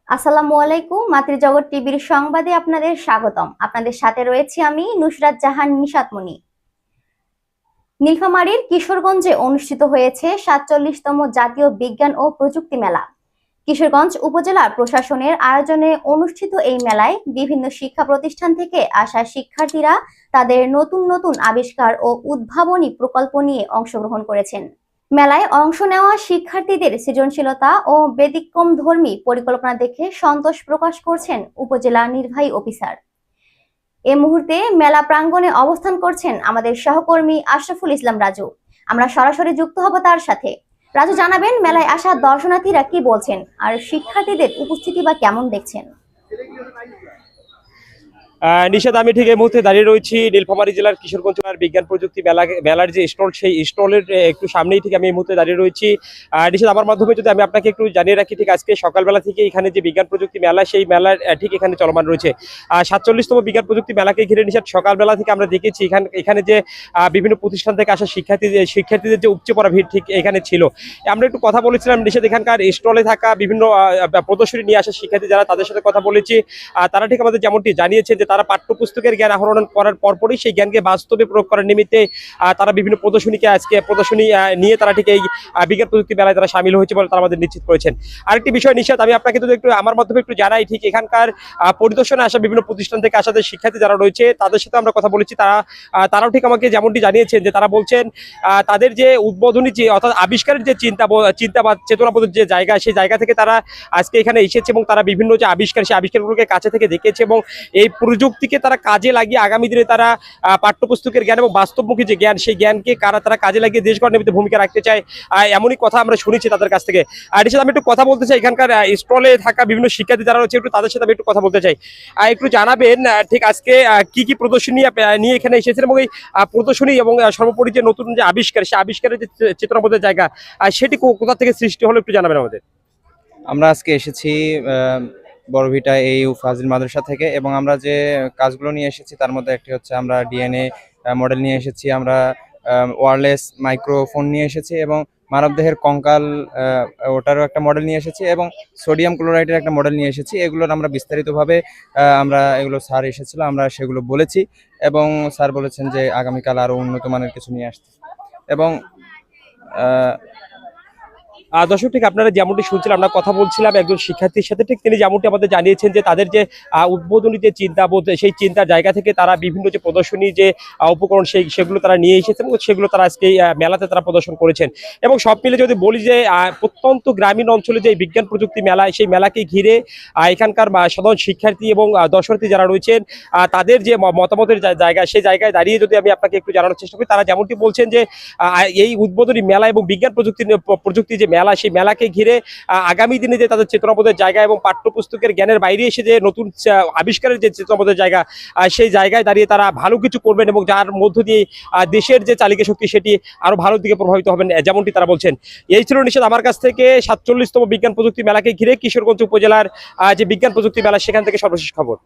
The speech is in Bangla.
আসসালামু আলাইকুম। মাতৃজগৎ টিভির সংবাদে আপনাদের স্বাগতম। আপনাদের সাথে রয়েছি আমি নুসরাত জাহান নিশাতমণি। নীলফামারীর কিশোরগঞ্জে অনুষ্ঠিত হয়েছে ৪৭তম জাতীয় বিজ্ঞান ও প্রযুক্তি মেলা। কিশোরগঞ্জ উপজেলা প্রশাসনের আয়োজনে অনুষ্ঠিত এই মেলায় বিভিন্ন শিক্ষা প্রতিষ্ঠান থেকে আসা শিক্ষার্থীরা তাদের নতুন নতুন আবিষ্কার ও উদ্ভাবনী প্রকল্প নিয়ে অংশগ্রহণ করেছেন। মেলায় অংশ নেওয়া শিক্ষার্থীদের সৃজনশীলতা ও ব্যতিক্রমধর্মী পরিকল্পনা দেখে সন্তোষ প্রকাশ করছেন উপজেলা নির্বাহী অফিসার। এ মুহূর্তে মেলা প্রাঙ্গণে অবস্থান করছেন আমাদের সহকর্মী আশরাফুল ইসলাম রাজু। আমরা সরাসরি যুক্ত হব তার সাথে। রাজু, জানাবেন মেলায় আসা দর্শনার্থীরা কি বলছেন আর শিক্ষার্থীদের উপস্থিতি বা কেমন দেখছেন? নিশাদ, আমি ঠিক এই মুহূর্তে দাঁড়িয়ে রয়েছি নীলফামারী জেলার কিশোরগঞ্জ বিজ্ঞান প্রযুক্তি মেলার যে স্টল, সেই স্টলের একটু সামনেই ঠিক আমি এই মুহূর্তে দাঁড়িয়ে রয়েছি। নিশাদ, আমার মাধ্যমে যদি আমি আপনাকে একটু জানিয়ে রাখি, ঠিক আজকে সকালবেলা থেকে এখানে যে বিজ্ঞান প্রযুক্তি মেলা, সেই মেলার ঠিক এখানে চলমান রয়েছে ৪৭তম বিজ্ঞান প্রযুক্তি মেলাকে ঘিরে। নিশাদ, সকালবেলা থেকে আমরা দেখেছি এখানে যে বিভিন্ন প্রতিষ্ঠান থেকে আসা শিক্ষার্থীদের যে উপচে পড়া ভিড় ঠিক এখানে ছিল। আমরা একটু কথা বলেছিলাম নিশাদ, এখানকার স্টলে থাকা বিভিন্ন প্রদর্শনী নিয়ে আসা শিক্ষার্থী যারা, তাদের সাথে কথা বলেছি। তারা ঠিক আমাদের যেমনটি জানিয়েছে যে তারা পাঠ্যপুস্তকের জ্ঞান আহরণ করার পরপরই সেই জ্ঞানকে বাস্তবে প্রয়োগ করার নিমিত্তে তারা বিভিন্ন প্রদর্শনী নিয়ে তারা ঠিক এই বিজ্ঞান প্রযুক্তি মেলায় তারা সামিল হয়েছে বলে তারা আমাদের নিশ্চিত করেছেন। আরেকটি বিষয় নিশ্চিত আমি আপনাকে যদি একটু আমার মাধ্যমে একটু জানাই, ঠিক এখানকার পরিদর্শনে আসা বিভিন্ন প্রতিষ্ঠান থেকে আসা যে শিক্ষার্থী যারা রয়েছে তাদের সাথে আমরা কথা বলেছি। তারাও ঠিক আমাকে যেমনটি জানিয়েছেন যে তারা বলছেন তাদের যে উদ্বোধনী যে অর্থাৎ আবিষ্কারের যে চিন্তা বা চেতনাবোধের যে জায়গা, সেই জায়গা থেকে তারা আজকে এখানে এসেছে এবং তারা বিভিন্ন যে আবিষ্কার, সেই আবিষ্কারগুলোকে কাছে থেকে দেখেছে এবং এই প্রযুক্তিকে তারা কাজে লাগিয়ে আগামী দিনে তারা পাঠ্যপুস্তকের জ্ঞান এবং বাস্তবমুখী যে জ্ঞান, সেই জ্ঞানকে তারা কাজে লাগিয়ে দেশ গঠনের মধ্যে ভূমিকা রাখতে চায়। এমনই কথা আমরা শুনেছি তাদের কাছ থেকে। আর এর সাথে আমি একটু কথা বলতে চাই এখানকার স্টলে থাকা বিভিন্ন শিক্ষার্থী যারা রয়েছে, একটু তাদের সাথে আমি একটু কথা বলতে চাই। একটু জানাবেন ঠিক আজকে কি কি প্রদর্শনী নিয়ে এখানে এসেছেন এবং এই প্রদর্শনী এবং সর্বোপরি যে নতুন যে আবিষ্কার, সেই আবিষ্কারের যে চেতনাবোধের জায়গা, সেটি কোথা থেকে সৃষ্টি হলো একটু জানাবেন আমাদের। আমরা আজকে এসেছি বড়ভিটা এইউ ফাজিল মাদ্রাসা থেকে, এবং আমরা যে কাজগুলো নিয়ে এসেছি তার মধ্যে একটি হচ্ছে আমরা ডিএনএ মডেল নিয়ে এসেছি, আমরা ওয়্যারলেস মাইক্রোফোন নিয়ে এসেছি, এবং মানবদেহের কঙ্কাল ওটারও একটা মডেল নিয়ে এসেছি, এবং সোডিয়াম ক্লোরাইডের একটা মডেল নিয়ে এসেছি। এগুলোর আমরা বিস্তারিতভাবে এগুলো স্যার এসেছিল, আমরা সেগুলো বলেছি, এবং স্যার বলেছেন যে আগামীকাল আরও উন্নত মানের কিছু নিয়ে আসতে। এবং দর্শক, ঠিক আপনারা যেমনটি শুনছিলাম, আমরা কথা বলছিলাম একজন শিক্ষার্থীর সাথে। ঠিক তিনি যেমনটি আমাদের জানিয়েছেন যে তাদের যে উদ্বোধনী যে চিন্তাবোধ, সেই চিন্তার জায়গা থেকে তারা বিভিন্ন যে প্রদর্শনী যে উপকরণ সেগুলো তারা নিয়ে এসেছেন এবং সেগুলো তারা আজকে মেলাতে তারা প্রদর্শন করেছেন। এবং সব মিলে যদি বলি যে প্রত্যন্ত গ্রামীণ অঞ্চলে যে বিজ্ঞান প্রযুক্তি মেলা, সেই মেলাকে ঘিরে এখানকার সাধারণ শিক্ষার্থী এবং দর্শনার্থী যারা রয়েছেন তাদের যে মতামতের জায়গা, সেই জায়গায় দাঁড়িয়ে যদি আমি আপনাকে একটু জানানোর চেষ্টা করি, তারা যেমনটি বলছেন যে এই উদ্বোধনী মেলা এবং বিজ্ঞান প্রযুক্তি যে মেলা, সেই মেলাকে ঘিরে আগামী দিনে যে তাদের চেতনাবোধের জায়গা এবং পাঠ্যপুস্তকের জ্ঞানের বাইরে এসে যে নতুন আবিষ্কারের যে চেতনাবোধের জায়গা, সেই জায়গায় দাঁড়িয়ে তারা ভালো কিছু করবেন এবং যার মধ্য দিয়ে দেশের যে চালিকা শক্তি, সেটি আরো ভালোর দিকে প্রভাবিত হবেন, যেমনটি তারা বলছেন। এই ছিল নিশ্চিত আমার কাছ থেকে ৪৭তম বিজ্ঞান প্রযুক্তি মেলাকে ঘিরে কিশোরগঞ্জ উপজেলার যে বিজ্ঞান প্রযুক্তি মেলা, সেখান থেকে সর্বশেষ খবর।